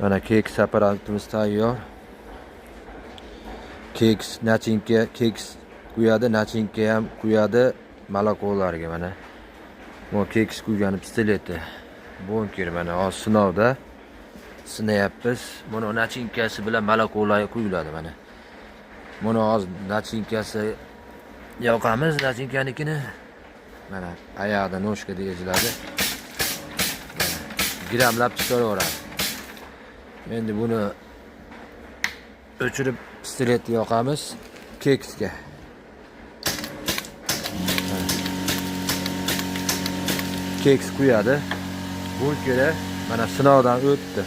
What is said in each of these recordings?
Mana keks apparatimiz tayyor. Keks, nachinka, keks quyadi, nachinka ham quyadi malokolarga mana. Bu keks quygan pistoleti. Bunker mana hozir sinovda. Sinayapmiz. Buni nachinkasi bilan malokolar quyiladi mana. Buni hozir nachinkasi yoqamiz, nachinkanikini. Mana oyoqda noshkada eziladi. Gramlab chiqaraveradi. Endi buni o'chirib pistoletni yoqamiz keksga. Keks quyadi. Bu kere mana sinovdan o'tdi.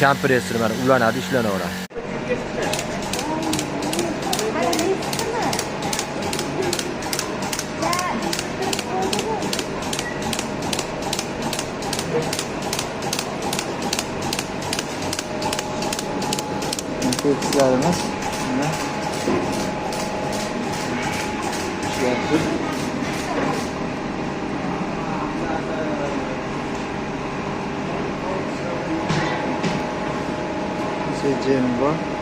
Kompressor mana ulanadi, ishlanaveradi. Kekslarimiz mana ishlayapti. Jemi bor.